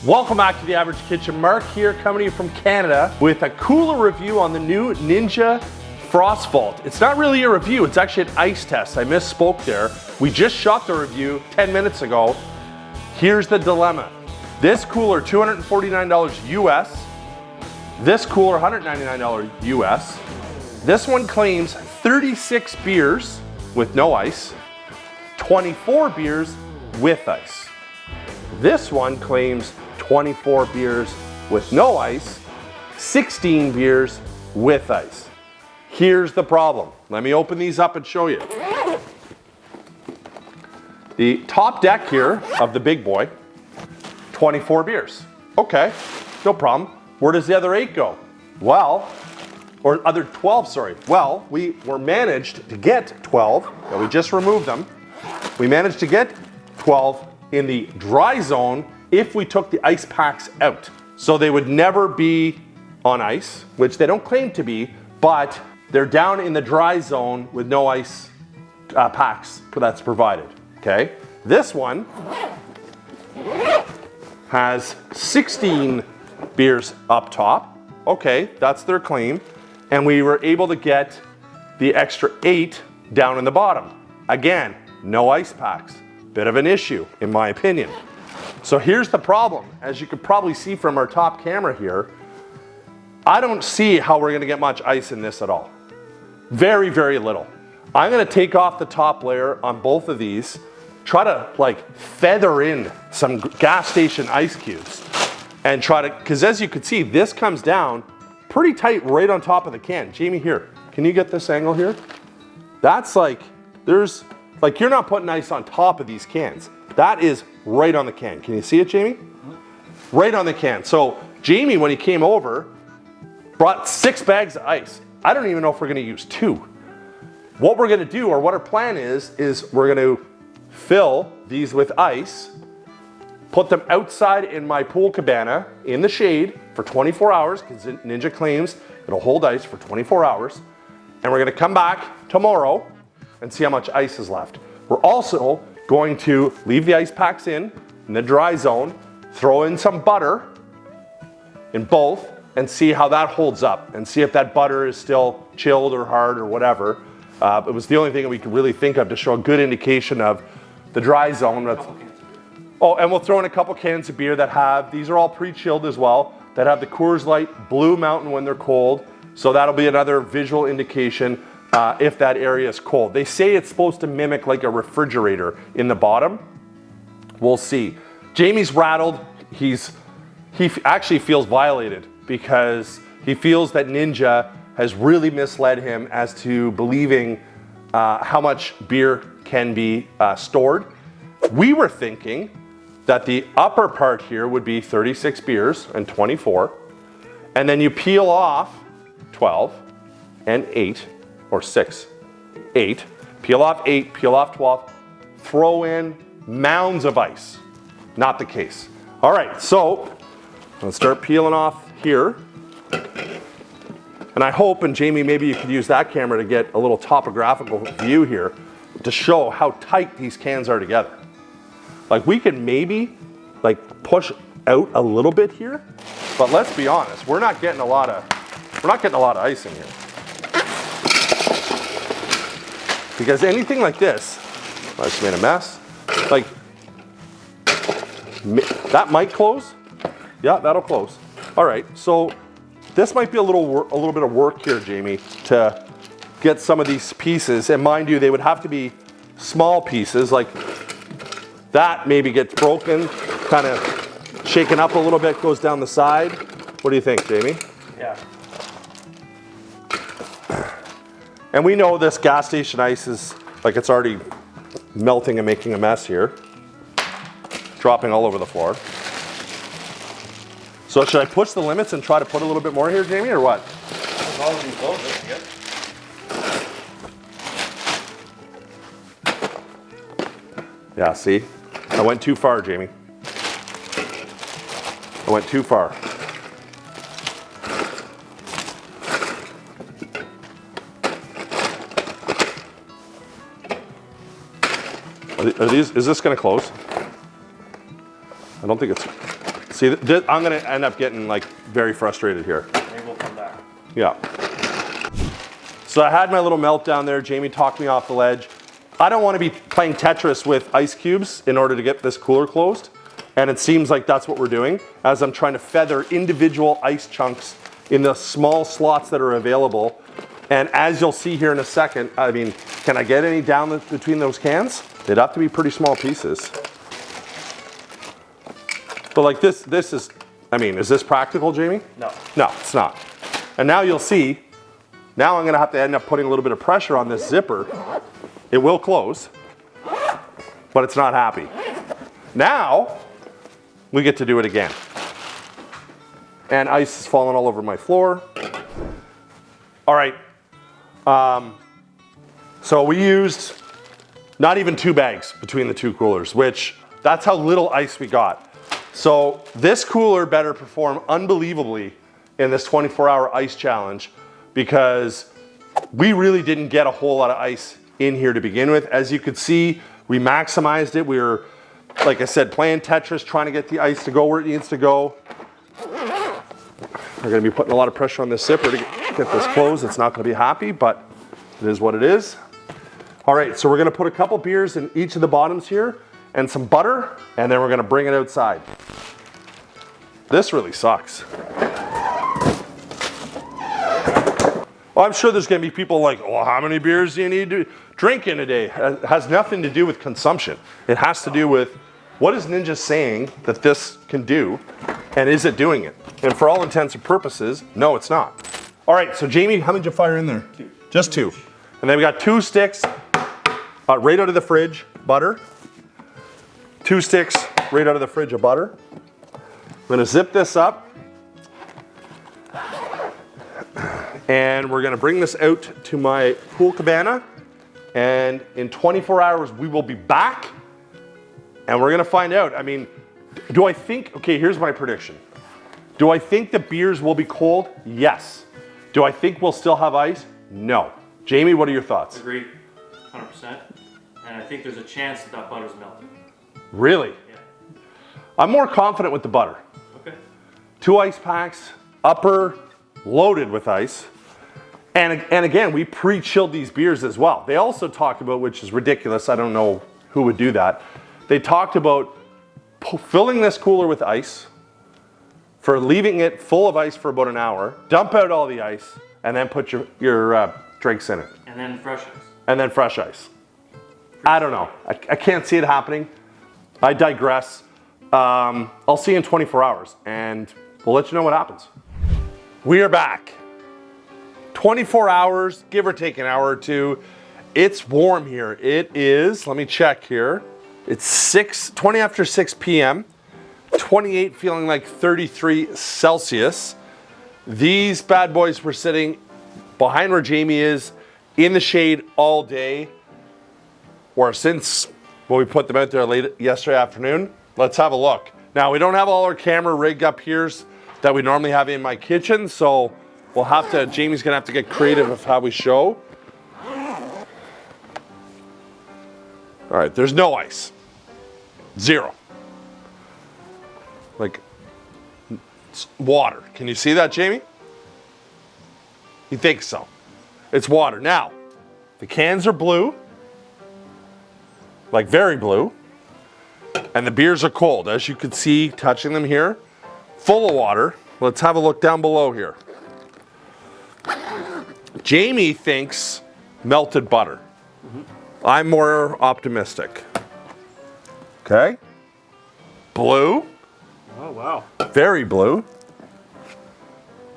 Welcome back to The Average Kitchen. Mark here, coming to you from Canada with a cooler review on the new Ninja FrostVault. It's not really a review, it's actually an ice test. I misspoke there. We just shot the review 10 minutes ago. Here's the dilemma. This cooler, $249 US. This cooler, $199 US. This one claims 36 beers with no ice, 24 beers with ice. This one claims 24 beers with no ice, 16 beers with ice. Here's the problem. Let me open these up and show you. The top deck here of the big boy, 24 beers. Okay, no problem. Where does the other 8 go? Well, or other 12, sorry. Well, we were managed to get 12, and we just removed them. We managed to get 12 in the dry zone if we took the ice packs out. So they would never be on ice, which they don't claim to be, but they're down in the dry zone with no ice packs that's provided, okay? This one has 16 beers up top. Okay, that's their claim. And we were able to get the extra 8 down in the bottom. Again, no ice packs. Bit of an issue, in my opinion. So here's the problem. As you could probably see from our top camera here, I don't see how we're gonna get much ice in this at all. Very, very little. I'm gonna take off the top layer on both of these, try to like feather in some gas station ice cubes and try to, because as you can see, this comes down pretty tight right on top of the can. Jamie, here, can you get this angle here? That's like, there's, like you're not putting ice on top of these cans. That is right on the can. Can you see it, Jamie? Right on the can. So Jamie, when he came over, brought 6 bags of ice. I don't even know if we're gonna use 2. What we're gonna do, or what our plan is we're gonna fill these with ice, put them outside in my pool cabana in the shade for 24 hours, because Ninja claims it'll hold ice for 24 hours. And we're gonna come back tomorrow and see how much ice is left. We're also going to leave the ice packs in the dry zone, throw in some butter in both, and see how that holds up, and see if that butter is still chilled or hard or whatever. It was the only thing that we could really think of to show a good indication of the dry zone. Oh, and we'll throw in a couple cans of beer that have, these are all pre-chilled as well, that have the Coors Light Blue Mountain when they're cold. So that'll be another visual indication if that area is cold. They say it's supposed to mimic like a refrigerator in the bottom. We'll see. Jamie's rattled. He actually feels violated because he feels that Ninja has really misled him as to believing how much beer can be stored. We were thinking that the upper part here would be 36 beers and 24, and then you peel off 12 and 8, or 6, 8, peel off 8, peel off 12, throw in mounds of ice. Not the case. All right, so let's start peeling off here. And I hope, and Jamie, maybe you could use that camera to get a little topographical view here to show how tight these cans are together. Like we could maybe like push out a little bit here, but let's be honest, we're not getting a lot of ice in here. Because anything like this, I just made a mess. Like that might close. Yeah, that'll close. All right, so this might be a little bit of work here, Jamie, to get some of these pieces. And mind you, they would have to be small pieces, like that maybe gets broken, kind of shaken up a little bit, goes down the side. What do you think, Jamie? Yeah. And we know this gas station ice is, like it's already melting and making a mess here. Dropping all over the floor. So should I push the limits and try to put a little bit more here, Jamie, or what? As long as you close it, I guess. Yeah, see? I went too far, Jamie. I went too far. Is this gonna close? I don't think it's, See, I'm gonna end up getting like very frustrated here. Maybe we'll come back. Yeah. So I had my little meltdown there. Jamie talked me off the ledge. I don't want to be playing Tetris with ice cubes in order to get this cooler closed. And it seems like that's what we're doing as I'm trying to feather individual ice chunks in the small slots that are available. And as you'll see here in a second, I mean, can I get any down between those cans? They'd have to be pretty small pieces. But like this is, I mean, is this practical, Jamie? No. No, it's not. And now you'll see, now I'm gonna have to end up putting a little bit of pressure on this zipper. It will close, but it's not happy. Now, we get to do it again. And ice is falling all over my floor. All right, so we used not even 2 bags between the 2 coolers, which that's how little ice we got. So this cooler better perform unbelievably in this 24-hour ice challenge because we really didn't get a whole lot of ice in here to begin with. As you could see, we maximized it. We were, like I said, playing Tetris, trying to get the ice to go where it needs to go. We're gonna be putting a lot of pressure on this zipper to get this closed. It's not gonna be happy, but it is what it is. All right, so we're gonna put a couple beers in each of the bottoms here and some butter, and then we're gonna bring it outside. This really sucks. Well, I'm sure there's gonna be people like, oh, how many beers do you need to drink in a day? It has nothing to do with consumption. It has to do with what is Ninja saying that this can do, and is it doing it? And for all intents and purposes, no, it's not. All right, so Jamie, how many did you fire in there? 2. Just 2. And then we got 2 sticks right out of the fridge, butter. 2 sticks right out of the fridge of butter. I'm gonna zip this up. And we're gonna bring this out to my pool cabana. And in 24 hours, we will be back. And we're gonna find out. I mean, do I think, okay, here's my prediction. Do I think the beers will be cold? Yes. Do I think we'll still have ice? No. Jamie, what are your thoughts? Agreed, 100%. And I think there's a chance that that butter's melted. Really? Yeah. I'm more confident with the butter. Okay. 2 ice packs, upper loaded with ice. And again, we pre-chilled these beers as well. They also talked about, which is ridiculous, I don't know who would do that. They talked about filling this cooler with ice, for leaving it full of ice for about an hour, dump out all the ice, and then put your drinks in it. And then fresh ice. And then fresh ice. I don't know. I can't see it happening. I digress. I'll see you in 24 hours, and we'll let you know what happens. We are back. 24 hours, give or take an hour or 2. It's warm here. It is, let me check here. It's 20 after 6 p.m. 28 feeling like 33 Celsius. These bad boys were sitting behind where Jamie is in the shade all day, or since we put them out there late yesterday afternoon. Let's have a look. Now, we don't have all our camera rig up here that we normally have in my kitchen, so we'll have to, Jamie's gonna have to get creative of how we show. All right, there's no ice. 0. Like, it's water. Can you see that, Jamie? You think so? It's water. Now, the cans are blue, like very blue, and the beers are cold. As you can see, touching them here, full of water. Let's have a look down below here. Jamie thinks melted butter. I'm more optimistic. Okay. Blue. Oh, wow. Very blue.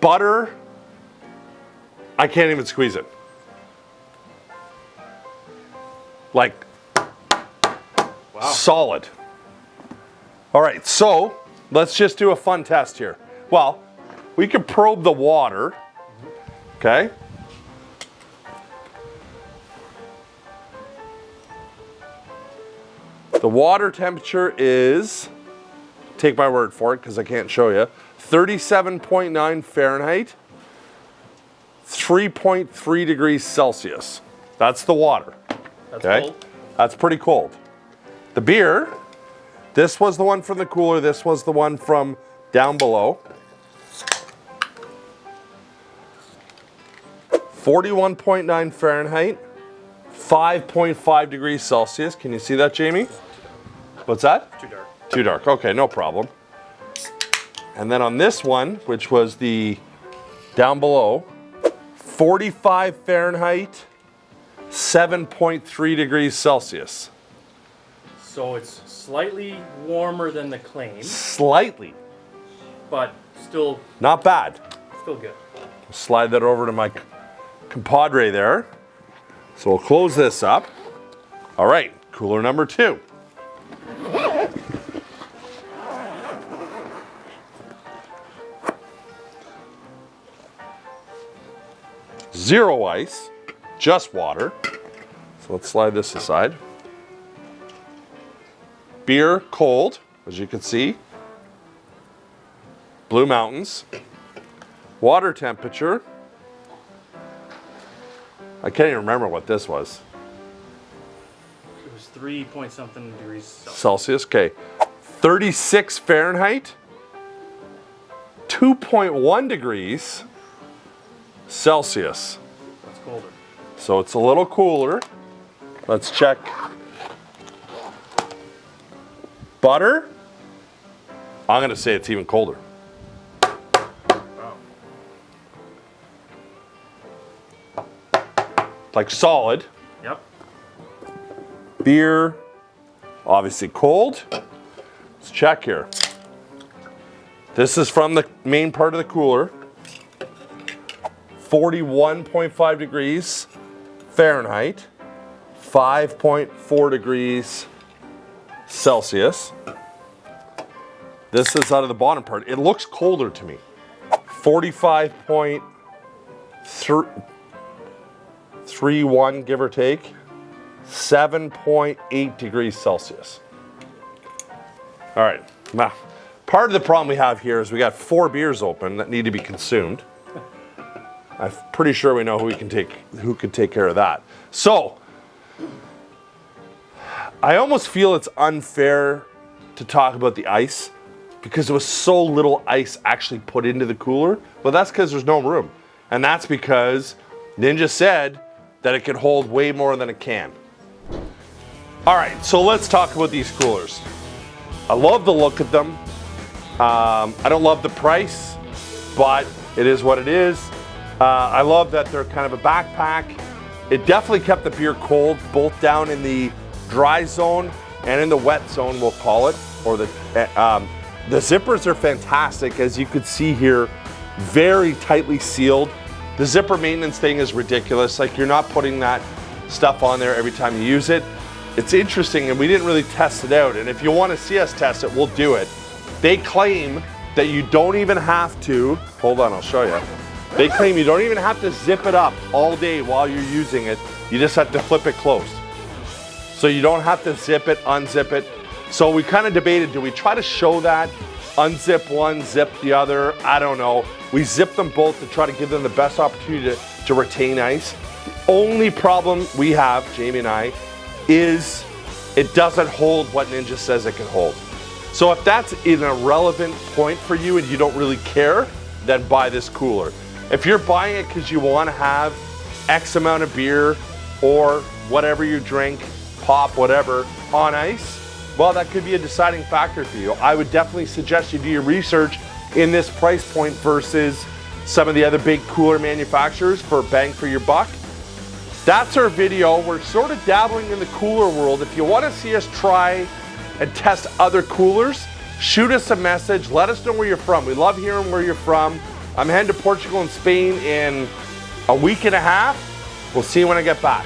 Butter. I can't even squeeze it. Like, Wow. solid. All right, so let's just do a fun test here. Well, we can probe the water. Okay. The water temperature is, take my word for it because I can't show you, 37.9 Fahrenheit, 3.3 degrees Celsius. That's the water. That's Okay, cold. that's pretty cold. The beer This was the one from the cooler. This was the one from down below. 41.9 Fahrenheit, 5.5 degrees Celsius. Can you see that, Jamie? What's that? Too dark. Too dark. Okay, no problem. And then on this one, which was the down below, 45 Fahrenheit, 7.3 degrees Celsius. So it's slightly warmer than the claim, Slightly. but still Not bad. good. Slide that over to my compadre there. So we'll close this up. All right, cooler number 2. Zero ice, just water. So let's slide this aside. Beer cold, as you can see. Blue Mountains. Water temperature. I can't even remember what this was. It was 3-point-something degrees Celsius. Celsius, okay. 36 Fahrenheit. 2.1 degrees Celsius. That's colder. So it's a little cooler. Let's check. Butter. I'm gonna say it's even colder. Wow. Like solid. Yep. Beer, obviously cold. Let's check here. This is from the main part of the cooler. 41.5 degrees Fahrenheit, 5.4 degrees Celsius. This is out of the bottom part. It looks colder to me. 45.31, give or take. 7.8 degrees Celsius. All right, now, part of the problem we have here is we got 4 beers open that need to be consumed. I'm pretty sure we know who can take care of that. So, I almost feel it's unfair to talk about the ice because there was so little ice actually put into the cooler. But that's because there's no room. And that's because Ninja said that it could hold way more than it can. All right, so let's talk about these coolers. I love the look of them. I don't love the price, but it is what it is. I love that they're kind of a backpack. It definitely kept the beer cold, both down in the dry zone and in the wet zone, we'll call it. Or the zippers are fantastic, as you could see here, very tightly sealed. The zipper maintenance thing is ridiculous. Like, you're not putting that stuff on there every time you use it. It's interesting, and we didn't really test it out. And if you want to see us test it, we'll do it. They claim that you don't even have to, hold on, I'll show you. They claim you don't even have to zip it up all day while you're using it. You just have to flip it closed. So you don't have to zip it, unzip it. So we kind of debated, do we try to show that? Unzip one, zip the other, I don't know. We zip them both to try to give them the best opportunity to retain ice. The only problem we have, Jamie and I, is it doesn't hold what Ninja says it can hold. So if that's an irrelevant point for you and you don't really care, then buy this cooler. If you're buying it because you want to have X amount of beer or whatever you drink, pop, whatever, on ice, well, that could be a deciding factor for you. I would definitely suggest you do your research in this price point versus some of the other big cooler manufacturers for bang for your buck. That's our video. We're sort of dabbling in the cooler world. If you want to see us try and test other coolers, shoot us a message. Let us know where you're from. We love hearing where you're from. I'm heading to Portugal and Spain in a week and a half. We'll see you when I get back.